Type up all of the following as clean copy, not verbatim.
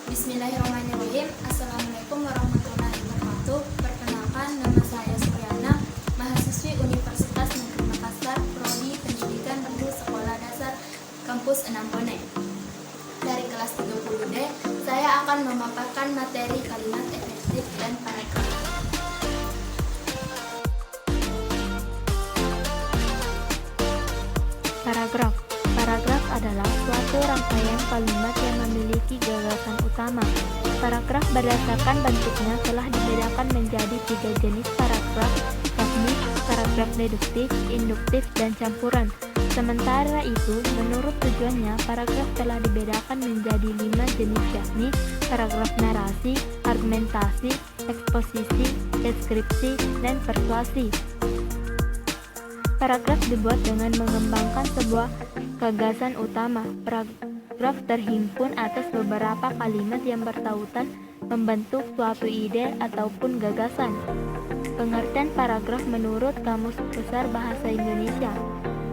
Bismillahirrahmanirrahim. Assalamualaikum warahmatullahi wabarakatuh. Perkenalkan, nama saya Suryana, mahasiswi Universitas Negeri Makassar, Prodi Pendidikan Rendu Sekolah Dasar Kampus 6 Bone. Dari kelas 30D, saya akan memaparkan materi kalimat efektif dan paragraf. Paragraf. Paragraf adalah suatu rangkaian kalimat yang memiliki gagasan utama. Paragraf berdasarkan bentuknya telah dibedakan menjadi 3 jenis paragraf, yakni paragraf deduktif, induktif, dan campuran. Sementara itu, menurut tujuannya, paragraf telah dibedakan menjadi 5 jenis, yakni paragraf narasi, argumentasi, eksposisi, deskripsi, dan persuasi. Paragraf dibuat dengan mengembangkan sebuah gagasan utama. Paragraf terhimpun atas beberapa kalimat yang bertautan membentuk suatu ide ataupun gagasan. Pengertian paragraf menurut Kamus Besar Bahasa Indonesia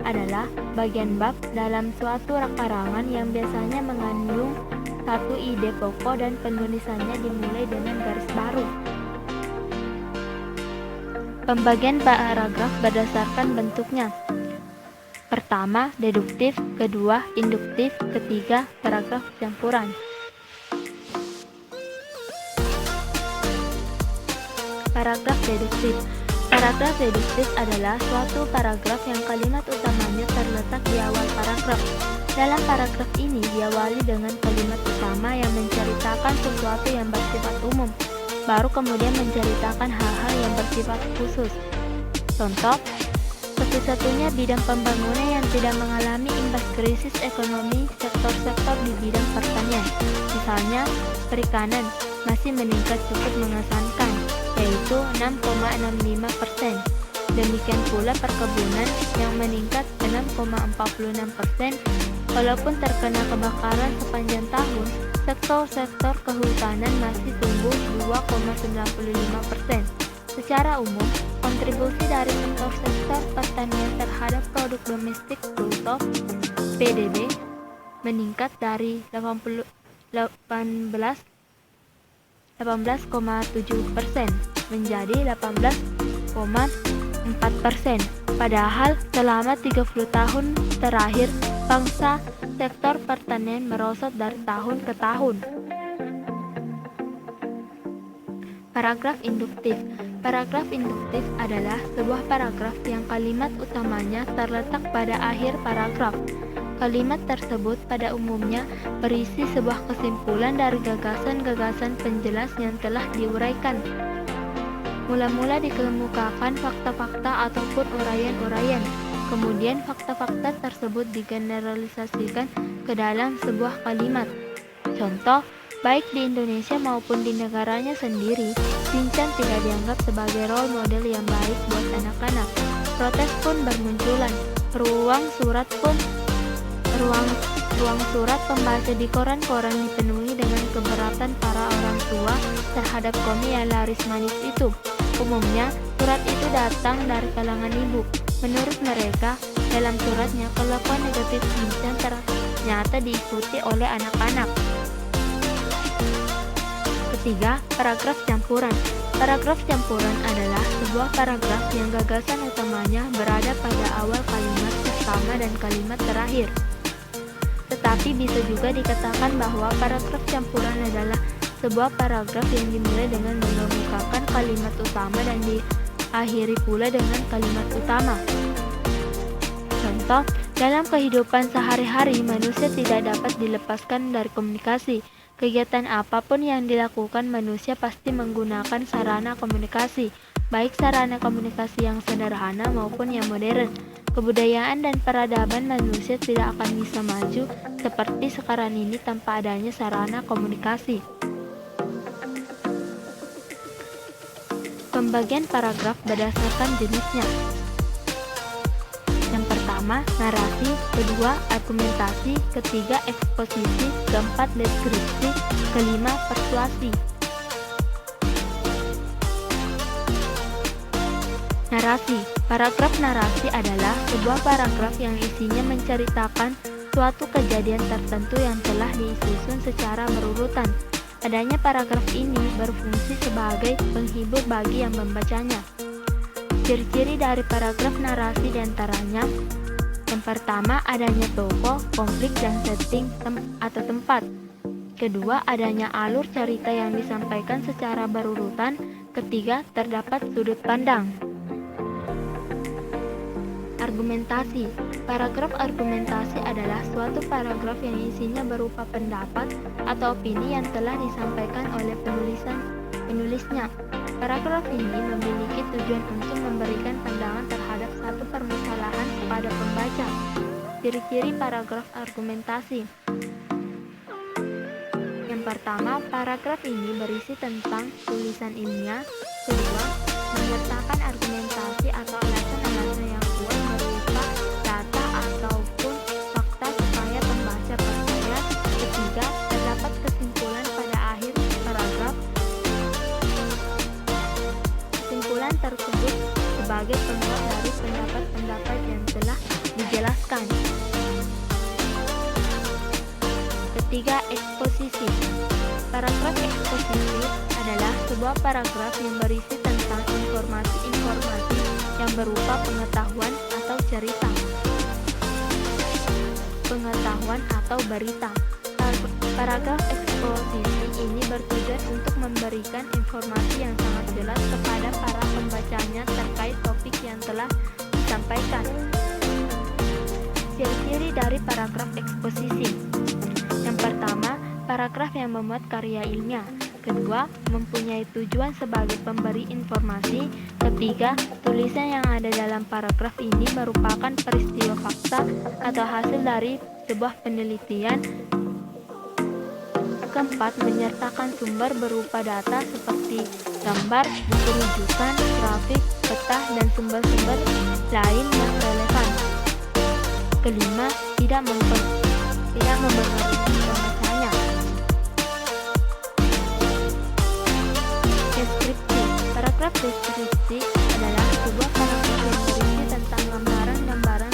adalah bagian bab dalam suatu karangan yang biasanya mengandung satu ide pokok dan penulisannya dimulai dengan garis baru. Pembagian paragraf berdasarkan bentuknya. Pertama, deduktif, kedua, induktif, ketiga, paragraf campuran. Paragraf deduktif. Paragraf deduktif adalah suatu paragraf yang kalimat utamanya terletak di awal paragraf. Dalam paragraf ini diawali dengan kalimat utama yang menceritakan sesuatu yang bersifat umum, baru kemudian menceritakan hal-hal yang bersifat khusus. Contoh, satu-satunya bidang pembangunan yang tidak mengalami imbas krisis ekonomi sektor-sektor di bidang pertanian, misalnya perikanan, masih meningkat cukup mengesankan, yaitu 6,65%. Demikian pula perkebunan yang meningkat 6,46%, walaupun terkena kebakaran sepanjang tahun. Sektor-sektor kehutanan masih tumbuh 2,95%. Secara umum, kontribusi dari sektor pertanian terhadap produk domestik bruto (PDB) meningkat dari 18,7% menjadi 18,4%. Padahal selama 30 tahun terakhir, bangsa sektor pertanian merosot dari tahun ke tahun. Paragraf induktif. Paragraf induktif adalah sebuah paragraf yang kalimat utamanya terletak pada akhir paragraf. Kalimat tersebut pada umumnya berisi sebuah kesimpulan dari gagasan-gagasan penjelas yang telah diuraikan. Mula-mula dikemukakan fakta-fakta ataupun uraian-uraian. Kemudian fakta-fakta tersebut digeneralisasikan ke dalam sebuah kalimat. Contoh, baik di Indonesia maupun di negaranya sendiri, Shinchan tidak dianggap sebagai role model yang baik buat anak-anak. Protes pun bermunculan. Ruang surat pembaca di koran-koran dipenuhi dengan keberatan para orang tua terhadap komik yang laris manis itu. Umumnya, surat itu datang dari kalangan ibu. Menurut mereka, dalam suratnya kelakuan negatif Shinchan ternyata diikuti oleh anak-anak. Ketiga, paragraf campuran. Paragraf campuran adalah sebuah paragraf yang gagasan utamanya berada pada awal kalimat pertama dan kalimat terakhir. Tetapi bisa juga dikatakan bahwa paragraf campuran adalah sebuah paragraf yang dimulai dengan mengemukakan kalimat utama dan diakhiri pula dengan kalimat utama. Contoh, dalam kehidupan sehari-hari manusia tidak dapat dilepaskan dari komunikasi. Kegiatan apapun yang dilakukan manusia pasti menggunakan sarana komunikasi, baik sarana komunikasi yang sederhana maupun yang modern. Kebudayaan dan peradaban manusia tidak akan bisa maju seperti sekarang ini tanpa adanya sarana komunikasi. Pembagian paragraf berdasarkan jenisnya. Yang pertama, narasi, kedua, argumentasi, ketiga, eksposisi, keempat, deskripsi, kelima, persuasi. Narasi. Paragraf narasi adalah sebuah paragraf yang isinya menceritakan suatu kejadian tertentu yang telah disusun secara berurutan. Adanya paragraf ini berfungsi sebagai penghibur bagi yang membacanya. Ciri-ciri dari paragraf narasi diantaranya: yang pertama, adanya tokoh, konflik, dan setting atau tempat. Kedua, adanya alur cerita yang disampaikan secara berurutan. Ketiga, terdapat sudut pandang. Argumentasi. Paragraf argumentasi adalah suatu paragraf yang isinya berupa pendapat atau opini yang telah disampaikan oleh penulisnya. Paragraf ini memiliki tujuan untuk memberikan pandangan terhadap satu permasalahan kepada pembaca. Ciri-ciri paragraf argumentasi. Yang pertama, paragraf ini berisi tentang tulisan ilmiah. Kedua, menyertakan argumentasi atau alasan-alasan yang kuat berupa data ataupun fakta supaya pembaca percaya. Ketiga, terdapat kesimpulan pada akhir paragraf. Kesimpulan tersebut sebagai penguat dari pendapat-pendapat yang telah dijelaskan. Ketiga, eksposisi. Paragraf eksposisi adalah sebuah paragraf yang berisi tentang informasi-informasi yang berupa pengetahuan atau cerita. Pengetahuan atau berita. Paragraf eksposisi ini bertujuan untuk memberikan informasi yang sangat jelas kepada para pembacanya terkait topik yang telah disampaikan. Ciri-ciri dari paragraf eksposisi. Yang pertama, paragraf yang memuat karya ilmiah. Kedua, mempunyai tujuan sebagai pemberi informasi. Ketiga, tulisan yang ada dalam paragraf ini merupakan peristiwa fakta atau hasil dari sebuah penelitian. Keempat, menyertakan sumber berupa data seperti gambar, buku rujukan, grafik, peta, dan sumber-sumber lain yang relevan. Kelima, tidak mempengaruhi pembacanya. Deskripsi. Paragraf deskripsi adalah sebuah paragraf yang berisi tentang gambaran-gambaran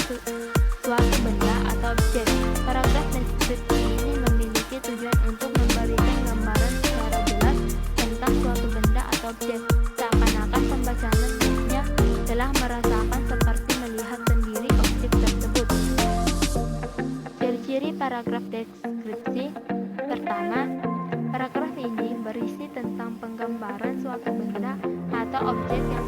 suatu benda atau objek. Paragraf deskripsi ini memiliki tujuan untuk memberikan gambaran secara jelas tentang suatu benda atau objek, seakan-akan pembacanya telah merasakan seperti melihat sendiri objek tersebut. Ciri-ciri paragraf deskripsi. Pertama, paragraf ini berisi tentang penggambaran suatu benda atau objek yang